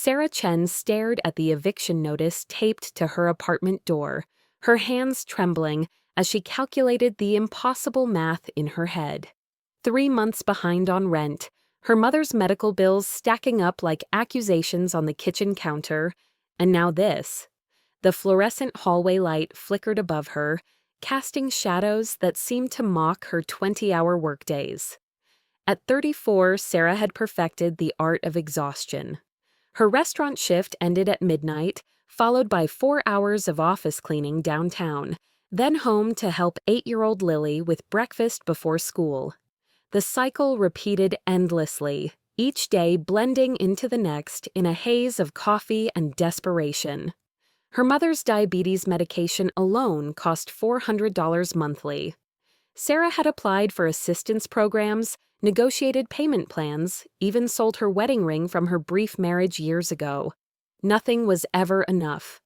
Sarah Chen stared at the eviction notice taped to her apartment door, her hands trembling as she calculated the impossible math in her head. 3 months behind on rent, her mother's medical bills stacking up like accusations on the kitchen counter, and now this. The fluorescent hallway light flickered above her, casting shadows that seemed to mock her 20-hour workdays. At 34, Sarah had perfected the art of exhaustion. Her restaurant shift ended at midnight, followed by 4 hours of office cleaning downtown, then home to help 8-year-old Lily with breakfast before school. The cycle repeated endlessly, each day blending into the next in a haze of coffee and desperation. Her mother's diabetes medication alone cost $400 monthly. Sarah had applied for assistance programs, negotiated payment plans, even sold her wedding ring from her brief marriage years ago. Nothing was ever enough.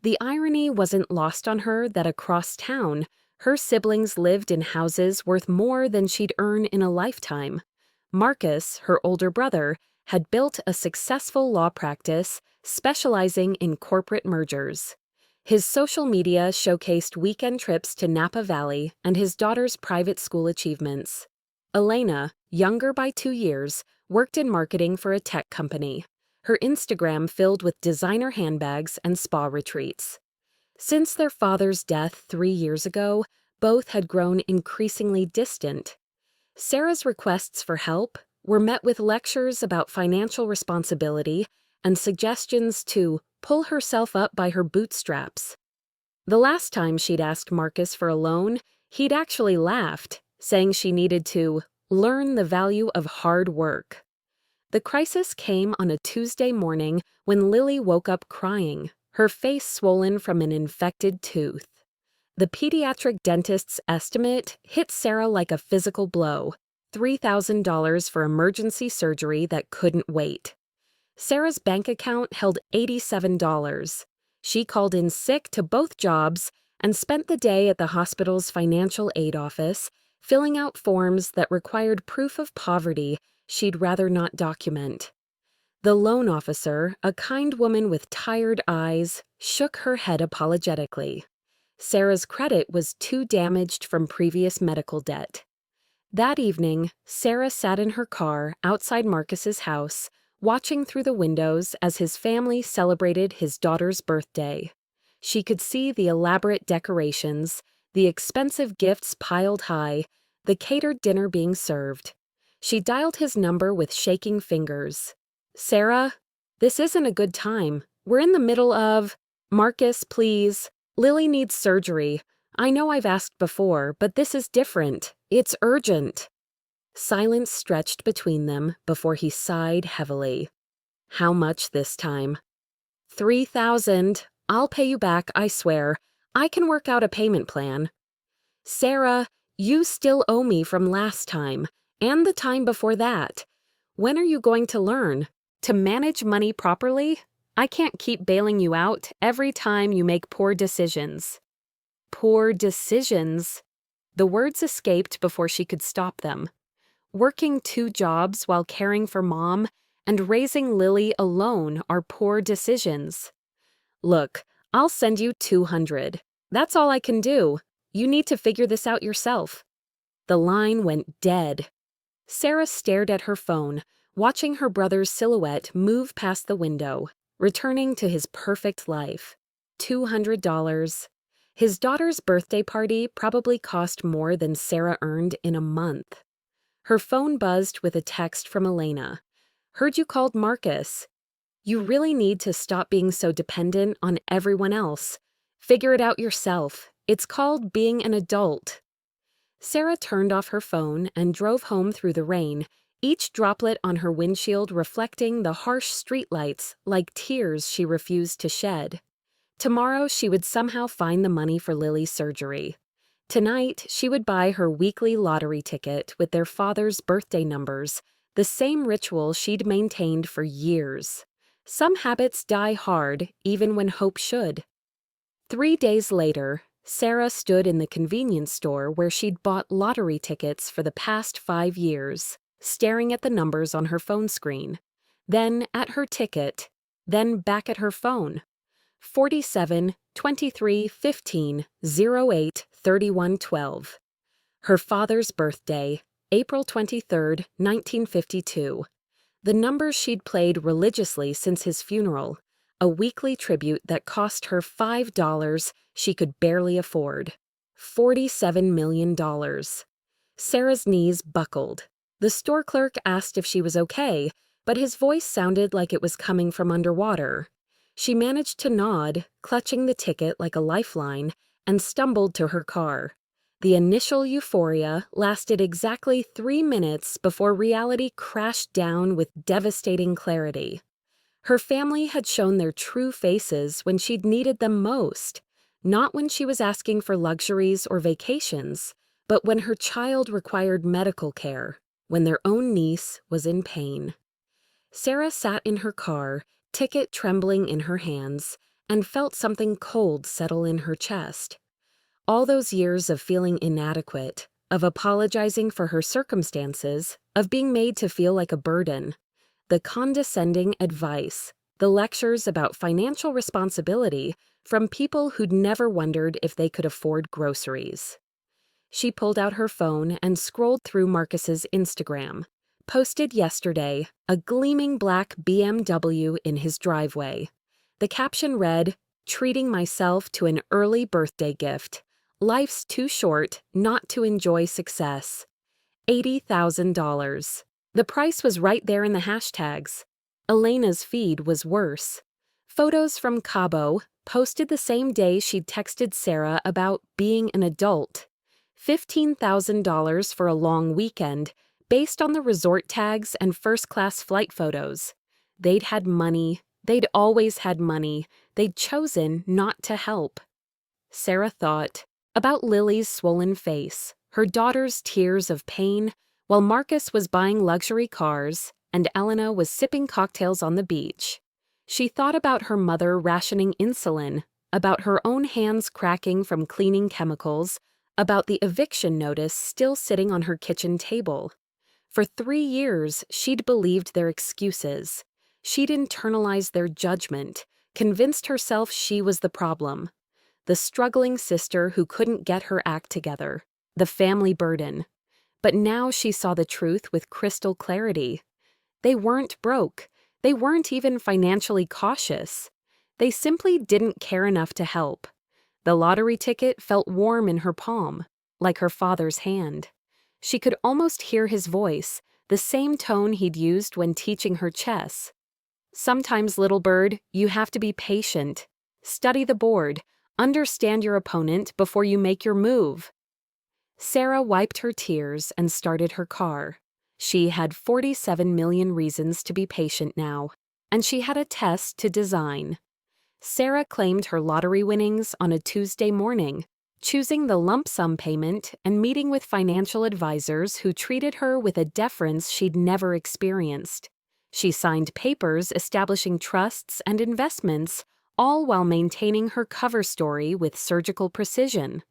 The irony wasn't lost on her that across town, her siblings lived in houses worth more than she'd earn in a lifetime. Marcus, her older brother, had built a successful law practice specializing in corporate mergers. His social media showcased weekend trips to Napa Valley and his daughter's private school achievements. Elena, younger by 2 years, worked in marketing for a tech company, her Instagram filled with designer handbags and spa retreats. Since their father's death 3 years ago, both had grown increasingly distant. Sarah's requests for help were met with lectures about financial responsibility and suggestions to pull herself up by her bootstraps. The last time she'd asked Marcus for a loan, he'd actually laughed, saying she needed to learn the value of hard work. The crisis came on a Tuesday morning when Lily woke up crying, her face swollen from an infected tooth. The pediatric dentist's estimate hit Sarah like a physical blow, $3,000 for emergency surgery that couldn't wait. Sarah's bank account held $87. She called in sick to both jobs and spent the day at the hospital's financial aid office, filling out forms that required proof of poverty she'd rather not document. The loan officer, a kind woman with tired eyes, shook her head apologetically. Sarah's credit was too damaged from previous medical debt. That evening, Sarah sat in her car outside Marcus's house, watching through the windows as his family celebrated his daughter's birthday. She could see the elaborate decorations, the expensive gifts piled high, the catered dinner being served. She dialed his number with shaking fingers. "Sarah, this isn't a good time. We're in the middle of—" "Marcus, please. Lily needs surgery. I know I've asked before, but this is different. It's urgent." Silence stretched between them before he sighed heavily. "How much this time?" $3,000. I'll pay you back, I swear. I can work out a payment plan." "Sarah, you still owe me from last time, and the time before that. When are you going to learn to manage money properly? I can't keep bailing you out every time you make poor decisions." Poor decisions. The words escaped before she could stop them. Working 2 jobs while caring for Mom and raising Lily alone are poor decisions. "Look, I'll send you $200. That's all I can do. You need to figure this out yourself." The line went dead. Sarah stared at her phone, watching her brother's silhouette move past the window, returning to his perfect life. $200. His daughter's birthday party probably cost more than Sarah earned in a month. Her phone buzzed with a text from Elena. "Heard you called Marcus. You really need to stop being so dependent on everyone else. Figure it out yourself. It's called being an adult." Sarah turned off her phone and drove home through the rain, each droplet on her windshield reflecting the harsh streetlights like tears she refused to shed. Tomorrow she would somehow find the money for Lily's surgery. Tonight she would buy her weekly lottery ticket with their father's birthday numbers, the same ritual she'd maintained for years. Some habits die hard, even when hope should. 3 days later, Sarah stood in the convenience store where she'd bought lottery tickets for the past 5 years, staring at the numbers on her phone screen. Then, at her ticket, then back at her phone. 47, 23, 15, 08, 31, 12. Her father's birthday, April 23, 1952. The numbers she'd played religiously since his funeral, a weekly tribute that cost her $5 she could barely afford. $47 million. Sarah's knees buckled. The store clerk asked if she was okay, but his voice sounded like it was coming from underwater. She managed to nod, clutching the ticket like a lifeline, and stumbled to her car. The initial euphoria lasted exactly 3 minutes before reality crashed down with devastating clarity. Her family had shown their true faces when she'd needed them most, not when she was asking for luxuries or vacations, but when her child required medical care, when their own niece was in pain. Sarah sat in her car, ticket trembling in her hands, and felt something cold settle in her chest. All those years of feeling inadequate, of apologizing for her circumstances, of being made to feel like a burden, the condescending advice, the lectures about financial responsibility from people who'd never wondered if they could afford groceries. She pulled out her phone and scrolled through Marcus's Instagram. Posted yesterday, a gleaming black BMW in his driveway. The caption read, "Treating myself to an early birthday gift. Life's too short not to enjoy success." $80,000. The price was right there in the hashtags. Elena's feed was worse. Photos from Cabo, posted the same day she'd texted Sarah about being an adult. $15,000 for a long weekend, based on the resort tags and first-class flight photos. They'd had money. They'd always had money. They'd chosen not to help. Sarah thought about Lily's swollen face, her daughter's tears of pain, while Marcus was buying luxury cars and Elena was sipping cocktails on the beach. She thought about her mother rationing insulin, about her own hands cracking from cleaning chemicals, about the eviction notice still sitting on her kitchen table. For 3 years, she'd believed their excuses. She'd internalized their judgment, convinced herself she was the problem. The struggling sister who couldn't get her act together, the family burden. But now she saw the truth with crystal clarity. They weren't broke. They weren't even financially cautious. They simply didn't care enough to help. The lottery ticket felt warm in her palm, like her father's hand. She could almost hear his voice, the same tone he'd used when teaching her chess. "Sometimes, little bird, you have to be patient. Study the board. Understand your opponent before you make your move." Sarah wiped her tears and started her car. She had 47 million reasons to be patient now, and she had a test to design. Sarah claimed her lottery winnings on a Tuesday morning, choosing the lump sum payment and meeting with financial advisors who treated her with a deference she'd never experienced. She signed papers establishing trusts and investments, all while maintaining her cover story with surgical precision.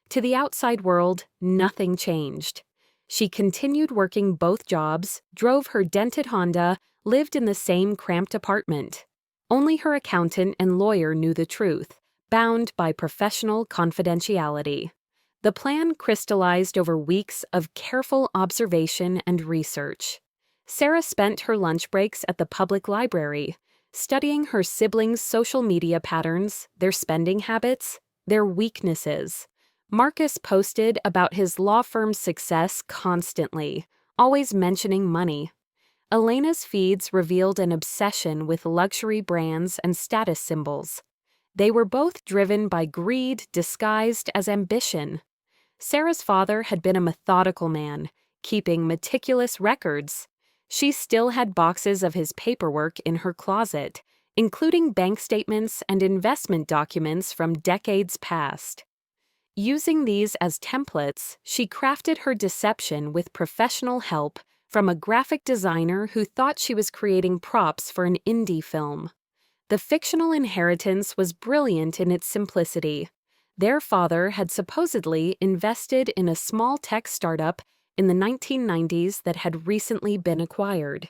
To the outside world, nothing changed. She continued working both jobs, drove her dented Honda, lived in the same cramped apartment. Only her accountant and lawyer knew the truth, bound by professional confidentiality. The plan crystallized over weeks of careful observation and research. Sarah spent her lunch breaks at the public library, studying her siblings' social media patterns, their spending habits, their weaknesses. Marcus posted about his law firm's success constantly, always mentioning money. Elena's feeds revealed an obsession with luxury brands and status symbols. They were both driven by greed disguised as ambition. Sarah's father had been a methodical man, keeping meticulous records. She still had boxes of his paperwork in her closet, including bank statements and investment documents from decades past. Using these as templates, she crafted her deception with professional help from a graphic designer who thought she was creating props for an indie film. The fictional inheritance was brilliant in its simplicity. Their father had supposedly invested in a small tech startup in the 1990s that had recently been acquired.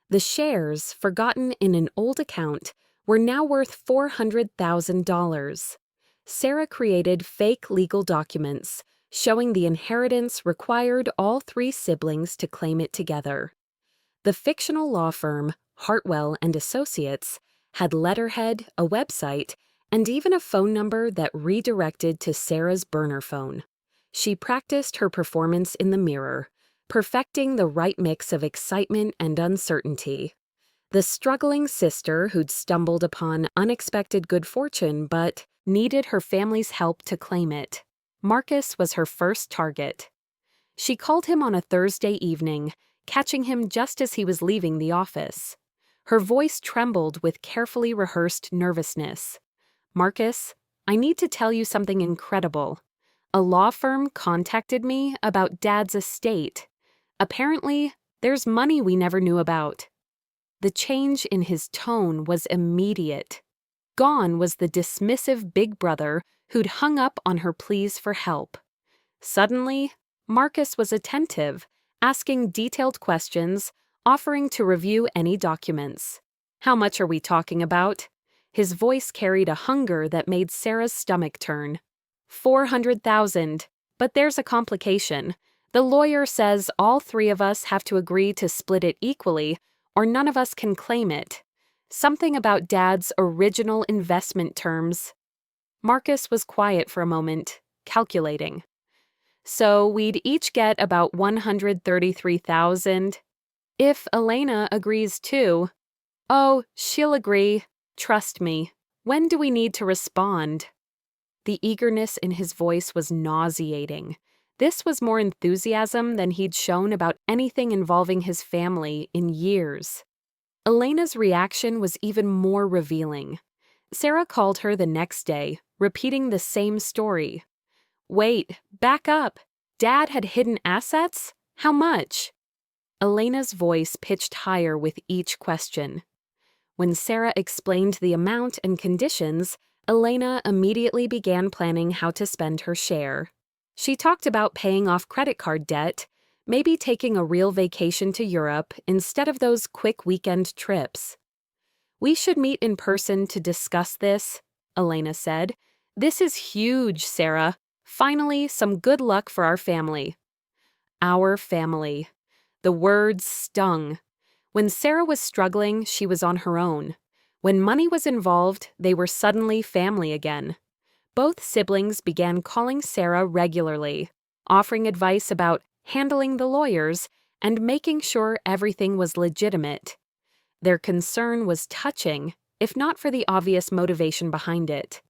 The shares, forgotten in an old account, were now worth $400,000. Sarah created fake legal documents showing the inheritance required all three siblings to claim it together. The fictional law firm, Hartwell and Associates, had letterhead, a website, and even a phone number that redirected to Sarah's burner phone. She practiced her performance in the mirror, perfecting the right mix of excitement and uncertainty. The struggling sister who'd stumbled upon unexpected good fortune but needed her family's help to claim it. Marcus was her first target. She called him on a Thursday evening, catching him just as he was leaving the office. Her voice trembled with carefully rehearsed nervousness. "Marcus, I need to tell you something incredible. A law firm contacted me about Dad's estate. Apparently, there's money we never knew about." The change in his tone was immediate. Gone was the dismissive big brother who'd hung up on her pleas for help. Suddenly, Marcus was attentive, asking detailed questions, offering to review any documents. "How much are we talking about?" His voice carried a hunger that made Sarah's stomach turn. $400,000, but there's a complication. The lawyer says all three of us have to agree to split it equally, or none of us can claim it. Something about Dad's original investment terms. Marcus was quiet for a moment, calculating. "So we'd each get about $133,000. If Elena agrees too." "Oh, she'll agree. Trust me. When do we need to respond?" The eagerness in his voice was nauseating. This was more enthusiasm than he'd shown about anything involving his family in years. Elena's reaction was even more revealing. Sarah called her the next day, repeating the same story. "Wait, back up. Dad had hidden assets? How much?" Elena's voice pitched higher with each question. When Sarah explained the amount and conditions, Elena immediately began planning how to spend her share. She talked about paying off credit card debt, maybe taking a real vacation to Europe instead of those quick weekend trips. "We should meet in person to discuss this," Elena said. "This is huge, Sarah. Finally, some good luck for our family." Our family. The words stung. When Sarah was struggling, she was on her own. When money was involved, they were suddenly family again. Both siblings began calling Sarah regularly, offering advice about handling the lawyers and making sure everything was legitimate. Their concern was touching, if not for the obvious motivation behind it.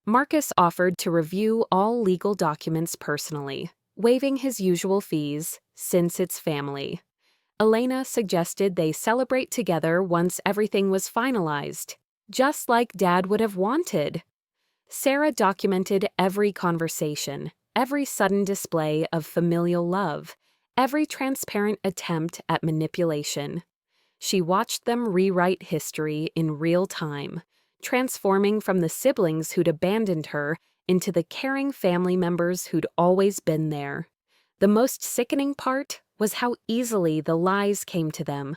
Marcus offered to review all legal documents personally, waiving his usual fees, since it's family. Elena suggested they celebrate together once everything was finalized, just like Dad would have wanted. Sarah documented every conversation, every sudden display of familial love, every transparent attempt at manipulation. She watched them rewrite history in real time, transforming from the siblings who'd abandoned her into the caring family members who'd always been there. The most sickening part was how easily the lies came to them.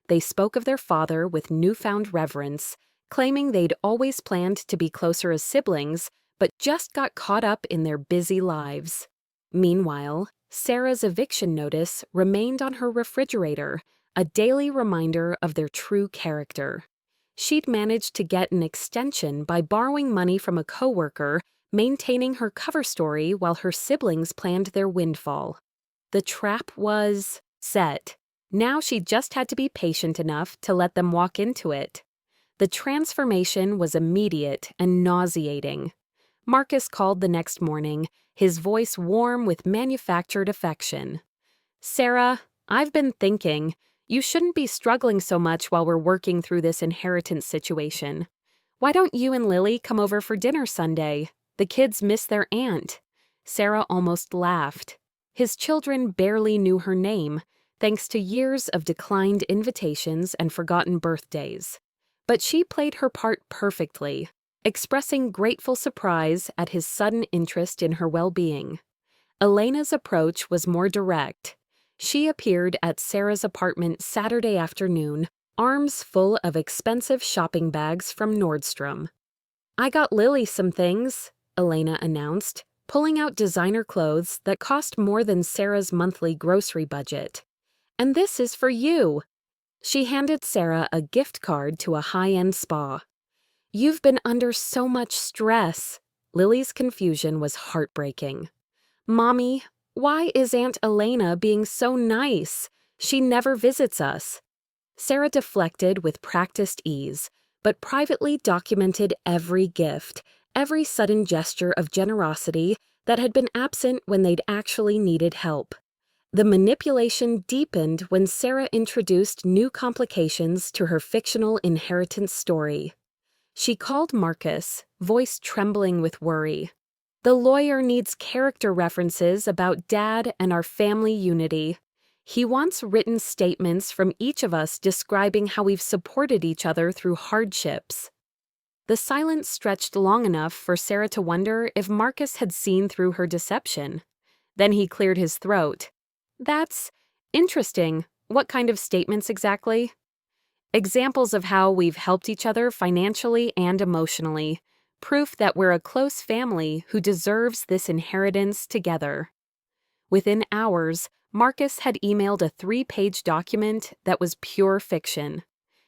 They spoke of their father with newfound reverence, claiming they'd always planned to be closer as siblings, but just got caught up in their busy lives. Meanwhile, Sarah's eviction notice remained on her refrigerator, a daily reminder of their true character. She'd managed to get an extension by borrowing money from a coworker, maintaining her cover story while her siblings planned their windfall. The trap was set. Now she just had to be patient enough to let them walk into it. The transformation was immediate and nauseating. Marcus called the next morning, his voice warm with manufactured affection. "Sarah, I've been thinking, you shouldn't be struggling so much while we're working through this inheritance situation. Why don't you and Lily come over for dinner Sunday? The kids miss their aunt." Sarah almost laughed. His children barely knew her name, thanks to years of declined invitations and forgotten birthdays. But she played her part perfectly, expressing grateful surprise at his sudden interest in her well-being. Elena's approach was more direct. She appeared at Sarah's apartment Saturday afternoon, arms full of expensive shopping bags from Nordstrom. "I got Lily some things," Elena announced, pulling out designer clothes that cost more than Sarah's monthly grocery budget. "And this is for you." She handed Sarah a gift card to a high-end spa. "You've been under so much stress." Lily's confusion was heartbreaking. "Mommy, why is Aunt Elena being so nice? She never visits us." Sarah deflected with practiced ease, but privately documented every gift, every sudden gesture of generosity that had been absent when they'd actually needed help. The manipulation deepened when Sarah introduced new complications to her fictional inheritance story. She called Marcus, voice trembling with worry. "The lawyer needs character references about Dad and our family unity. He wants written statements from each of us describing how we've supported each other through hardships." The silence stretched long enough for Sarah to wonder if Marcus had seen through her deception. Then he cleared his throat. "That's interesting. What kind of statements exactly?" "Examples of how we've helped each other financially and emotionally. Proof that we're a close family who deserves this inheritance together." Within hours, Marcus had emailed a 3-page document that was pure fiction.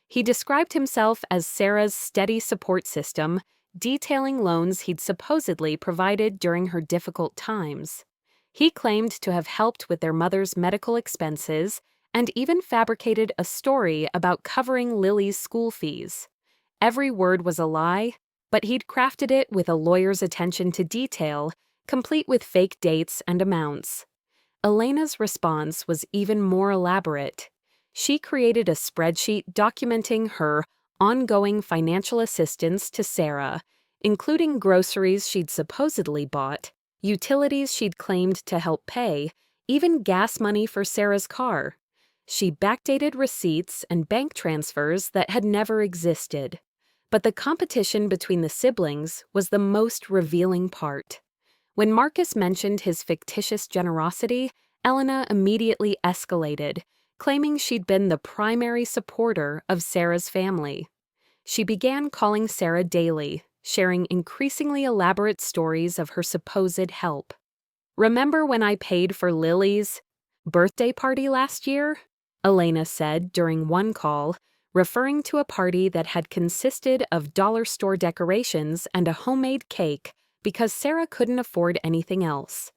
He described himself as Sarah's steady support system, detailing loans he'd supposedly provided during her difficult times. He claimed to have helped with their mother's medical expenses and even fabricated a story about covering Lily's school fees. Every word was a lie, but he'd crafted it with a lawyer's attention to detail, complete with fake dates and amounts. Elena's response was even more elaborate. She created a spreadsheet documenting her ongoing financial assistance to Sarah, including groceries she'd supposedly bought, utilities she'd claimed to help pay, even gas money for Sarah's car. She backdated receipts and bank transfers that had never existed. But the competition between the siblings was the most revealing part. When Marcus mentioned his fictitious generosity, Elena immediately escalated, claiming she'd been the primary supporter of Sarah's family. She began calling Sarah daily, sharing increasingly elaborate stories of her supposed help. "Remember when I paid for Lily's birthday party last year?" Elena said during one call, referring to a party that had consisted of dollar store decorations and a homemade cake because Sarah couldn't afford anything else.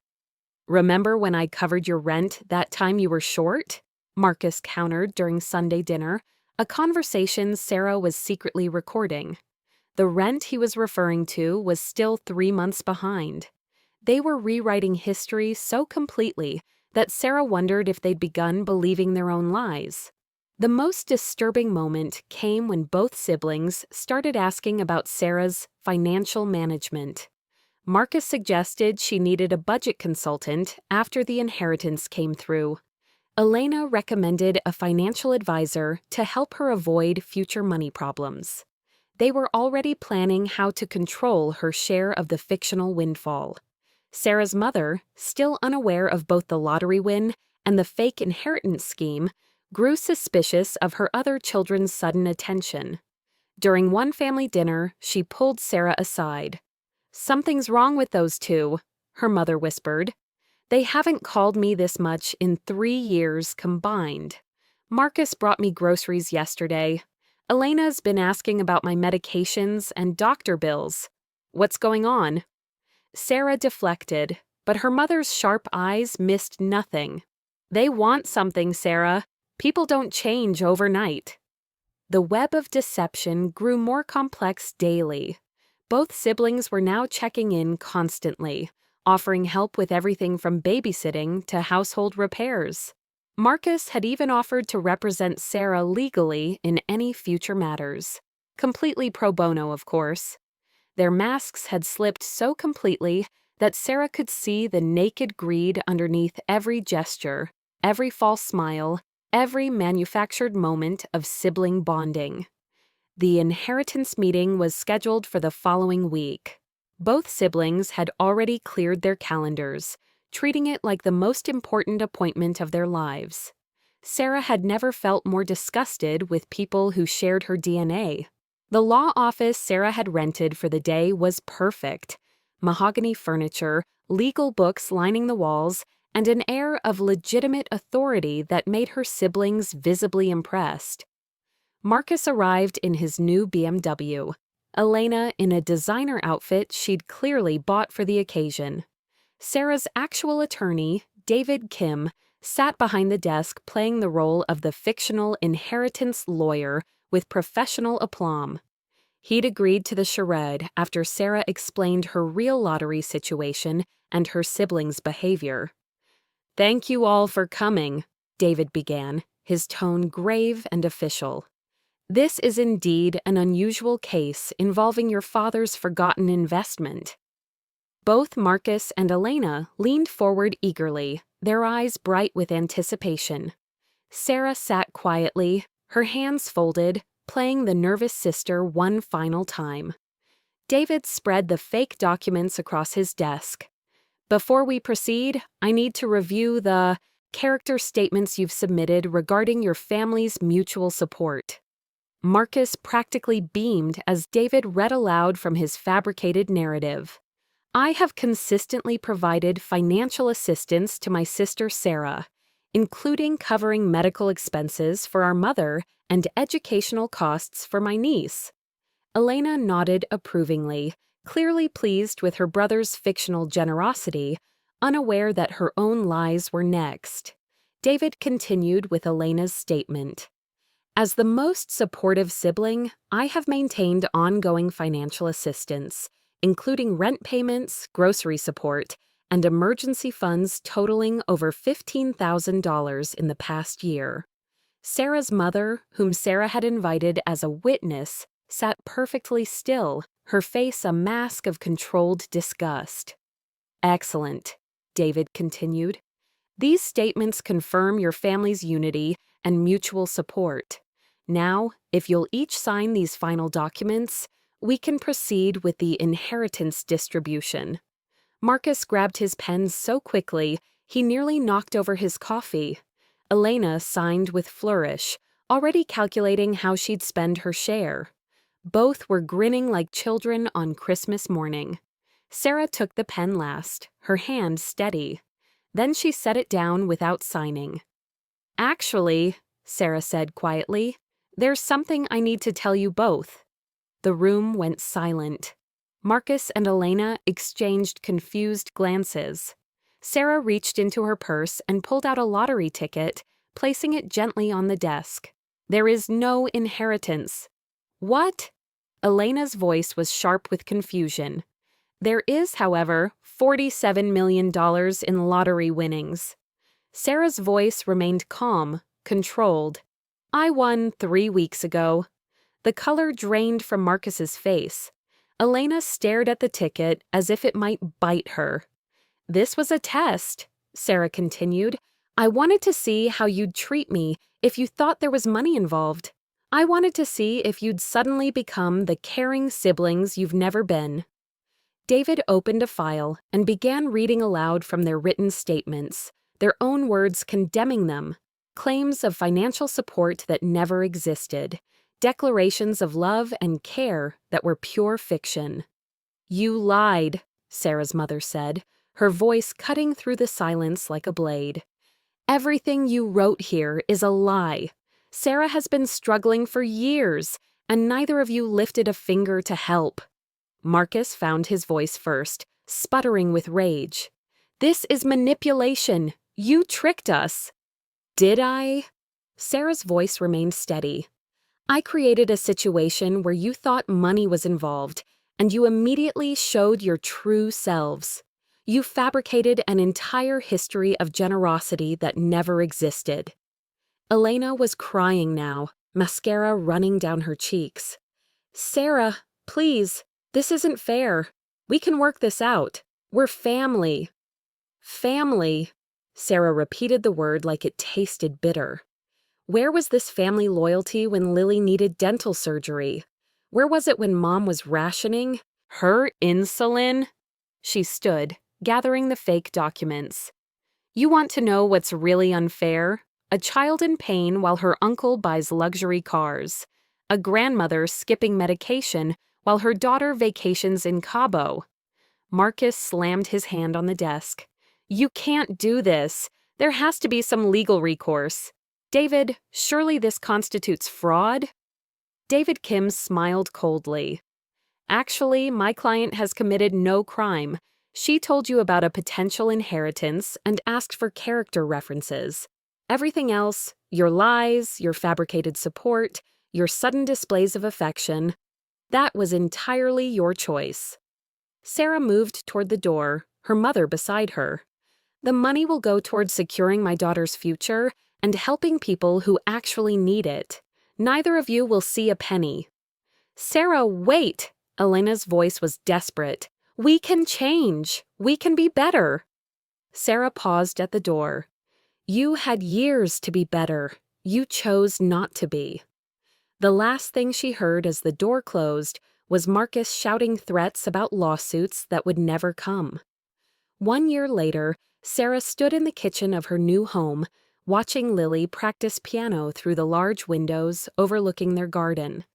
"Remember when I covered your rent that time you were short?" Marcus countered during Sunday dinner, a conversation Sarah was secretly recording. The rent he was referring to was still 3 months behind. They were rewriting history so completely that Sarah wondered if they'd begun believing their own lies. The most disturbing moment came when both siblings started asking about Sarah's financial management. Marcus suggested she needed a budget consultant after the inheritance came through. Elena recommended a financial advisor to help her avoid future money problems. They were already planning how to control her share of the fictional windfall. Sarah's mother, still unaware of both the lottery win and the fake inheritance scheme, grew suspicious of her other children's sudden attention. During one family dinner, she pulled Sarah aside. "Something's wrong with those two," her mother whispered. "They haven't called me this much in 3 years combined. Marcus brought me groceries yesterday. Elena's been asking about my medications and doctor bills. What's going on?" Sarah deflected, but her mother's sharp eyes missed nothing. "They want something, Sarah. People don't change overnight." The web of deception grew more complex daily. Both siblings were now checking in constantly, offering help with everything from babysitting to household repairs. Marcus had even offered to represent Sarah legally in any future matters. Completely pro bono, of course. Their masks had slipped so completely that Sarah could see the naked greed underneath every gesture, every false smile, every manufactured moment of sibling bonding. The inheritance meeting was scheduled for the following week. Both siblings had already cleared their calendars, treating it like the most important appointment of their lives. Sarah had never felt more disgusted with people who shared her DNA. The law office Sarah had rented for the day was perfect. Mahogany furniture, legal books lining the walls, and an air of legitimate authority that made her siblings visibly impressed. Marcus arrived in his new BMW. Elena in a designer outfit she'd clearly bought for the occasion. Sarah's actual attorney, David Kim, sat behind the desk playing the role of the fictional inheritance lawyer with professional aplomb. He'd agreed to the charade after Sarah explained her real lottery situation and her siblings' behavior. "Thank you all for coming," David began, his tone grave and official. "This is indeed an unusual case involving your father's forgotten investment." Both Marcus and Elena leaned forward eagerly, their eyes bright with anticipation. Sarah sat quietly, her hands folded, playing the nervous sister one final time. David spread the fake documents across his desk. "Before we proceed, I need to review the character statements you've submitted regarding your family's mutual support." Marcus practically beamed as David read aloud from his fabricated narrative. "I have consistently provided financial assistance to my sister Sarah, including covering medical expenses for our mother and educational costs for my niece." Elena nodded approvingly, clearly pleased with her brother's fictional generosity, unaware that her own lies were next. David continued with Elena's statement. "As the most supportive sibling, I have maintained ongoing financial assistance, including rent payments, grocery support, and emergency funds totaling over $15,000 in the past year." Sarah's mother, whom Sarah had invited as a witness, sat perfectly still, her face a mask of controlled disgust. "Excellent," David continued. "These statements confirm your family's unity and mutual support. Now, if you'll each sign these final documents, we can proceed with the inheritance distribution." Marcus grabbed his pen so quickly, he nearly knocked over his coffee. Elena signed with flourish, already calculating how she'd spend her share. Both were grinning like children on Christmas morning. Sarah took the pen last, her hand steady. Then she set it down without signing. "Actually," Sarah said quietly, "there's something I need to tell you both." The room went silent. Marcus and Elena exchanged confused glances. Sarah reached into her purse and pulled out a lottery ticket, placing it gently on the desk. "There is no inheritance." "What?" Elena's voice was sharp with confusion. "There is, however, $47 million in lottery winnings." Sarah's voice remained calm, controlled. "I won 3 weeks ago." The color drained from Marcus's face. Elena stared at the ticket as if it might bite her. "This was a test," Sarah continued. "I wanted to see how you'd treat me if you thought there was money involved. I wanted to see if you'd suddenly become the caring siblings you've never been." David opened a file and began reading aloud from their written statements, their own words condemning them, claims of financial support that never existed, declarations of love and care that were pure fiction. "You lied," Sarah's mother said, her voice cutting through the silence like a blade. "Everything you wrote here is a lie. Sarah has been struggling for years, and neither of you lifted a finger to help." Marcus found his voice first, sputtering with rage. "This is manipulation. You tricked us." "Did I?" Sarah's voice remained steady. "I created a situation where you thought money was involved, and you immediately showed your true selves. You fabricated an entire history of generosity that never existed." Elena was crying now, mascara running down her cheeks. "Sarah, please, this isn't fair. We can work this out. We're family." "Family," Sarah repeated the word like it tasted bitter. Where was this family loyalty when Lily needed dental surgery? Where was it when Mom was rationing? Her insulin? She stood, gathering the fake documents. "You want to know what's really unfair?" a child in pain while her uncle buys luxury cars, a grandmother skipping medication while her daughter vacations in Cabo. Marcus slammed his hand on the desk. "You can't do this. There has to be some legal recourse. David, surely this constitutes fraud?" David Kim smiled coldly. "Actually, my client has committed no crime. She told you about a potential inheritance and asked for character references. Everything else, your lies, your fabricated support, your sudden displays of affection, that was entirely your choice." Sarah moved toward the door, her mother beside her. "The money will go towards securing my daughter's future and helping people who actually need it. Neither of you will see a penny." "Sarah, wait!" Elena's voice was desperate. "We can change. We can be better." Sarah paused at the door. "You had years to be better. You chose not to be." The last thing she heard as the door closed was Marcus shouting threats about lawsuits that would never come. 1 year later, Sarah stood in the kitchen of her new home, watching Lily practice piano through the large windows overlooking their garden.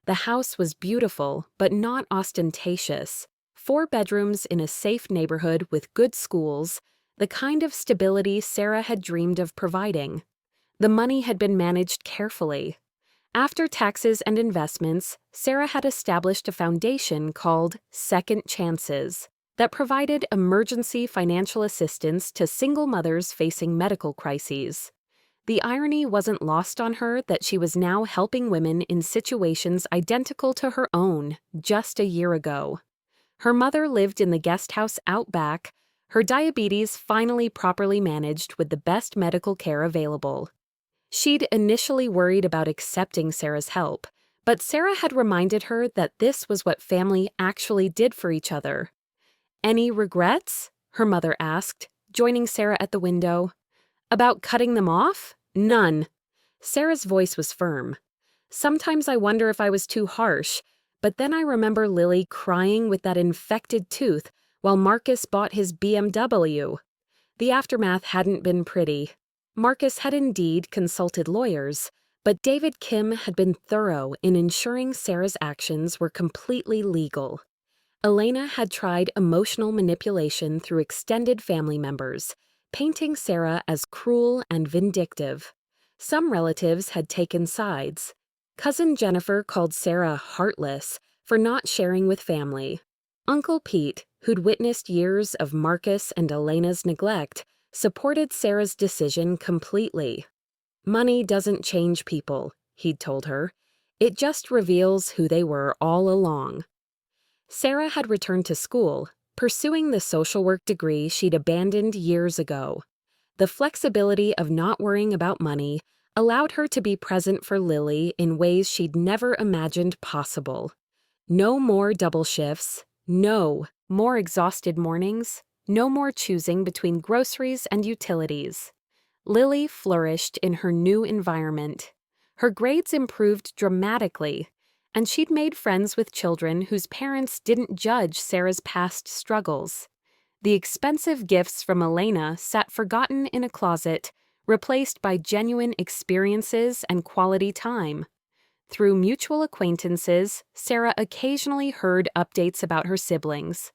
The house was beautiful, but not ostentatious. 4 bedrooms in a safe neighborhood with good schools, the kind of stability Sarah had dreamed of providing. The money had been managed carefully. After taxes and investments, Sarah had established a foundation called Second Chances that provided emergency financial assistance to single mothers facing medical crises. The irony wasn't lost on her that she was now helping women in situations identical to her own just a year ago. Her mother lived in the guest house out back, her diabetes finally properly managed with the best medical care available. She'd initially worried about accepting Sarah's help, but Sarah had reminded her that this was what family actually did for each other. "Any regrets?" her mother asked, joining Sarah at the window. "About cutting them off? None." Sarah's voice was firm. "Sometimes I wonder if I was too harsh, but then I remember Lily crying with that infected tooth while Marcus bought his BMW. The aftermath hadn't been pretty. Marcus had indeed consulted lawyers, but David Kim had been thorough in ensuring Sarah's actions were completely legal. Elena had tried emotional manipulation through extended family members, painting Sarah as cruel and vindictive. Some relatives had taken sides. Cousin Jennifer called Sarah heartless for not sharing with family. Uncle Pete, who'd witnessed years of Marcus and Elena's neglect, supported Sarah's decision completely. "Money doesn't change people," he'd told her. "It just reveals who they were all along." Sarah had returned to school, pursuing the social work degree she'd abandoned years ago. The flexibility of not worrying about money allowed her to be present for Lily in ways she'd never imagined possible. No more double shifts, no more exhausted mornings, no more choosing between groceries and utilities. Lily flourished in her new environment. Her grades improved dramatically, and she'd made friends with children whose parents didn't judge Sarah's past struggles. The expensive gifts from Elena sat forgotten in a closet, replaced by genuine experiences and quality time. Through mutual acquaintances, Sarah occasionally heard updates about her siblings.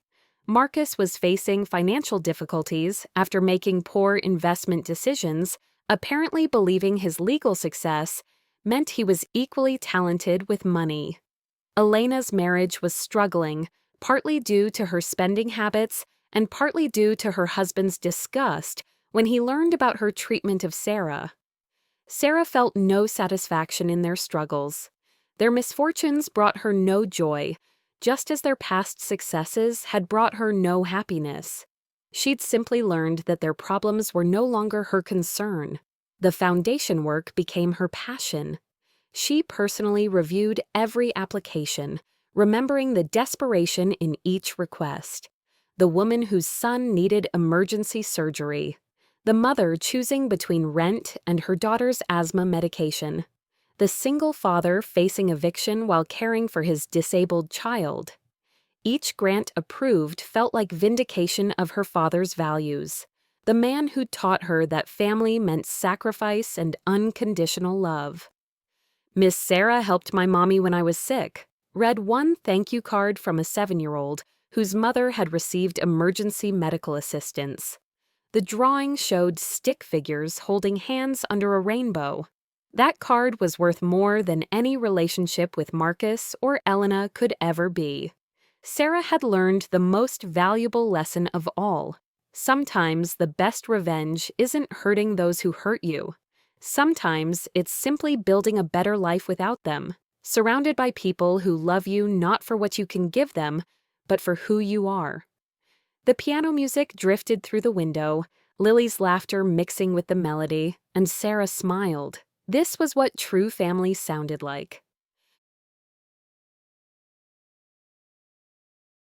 Marcus was facing financial difficulties after making poor investment decisions, apparently believing his legal success meant he was equally talented with money. Elena's marriage was struggling, partly due to her spending habits and partly due to her husband's disgust when he learned about her treatment of Sarah. Sarah felt no satisfaction in their struggles. Their misfortunes brought her no joy, just as their past successes had brought her no happiness. She'd simply learned that their problems were no longer her concern. The foundation work became her passion. She personally reviewed every application, remembering the desperation in each request. The woman whose son needed emergency surgery. The mother choosing between rent and her daughter's asthma medication. The single father facing eviction while caring for his disabled child. Each grant approved felt like vindication of her father's values. the man who taught her that family meant sacrifice and unconditional love. Miss Sarah helped my mommy when I was sick. Read one thank you card from a 7-year-old whose mother had received emergency medical assistance. The drawing showed stick figures holding hands under a rainbow. That card was worth more than any relationship with Marcus or Elena could ever be. Sarah had learned the most valuable lesson of all. Sometimes the best revenge isn't hurting those who hurt you. Sometimes it's simply building a better life without them, surrounded by people who love you not for what you can give them, but for who you are. The piano music drifted through the window, Lily's laughter mixing with the melody, and Sarah smiled. This was what true family sounded like.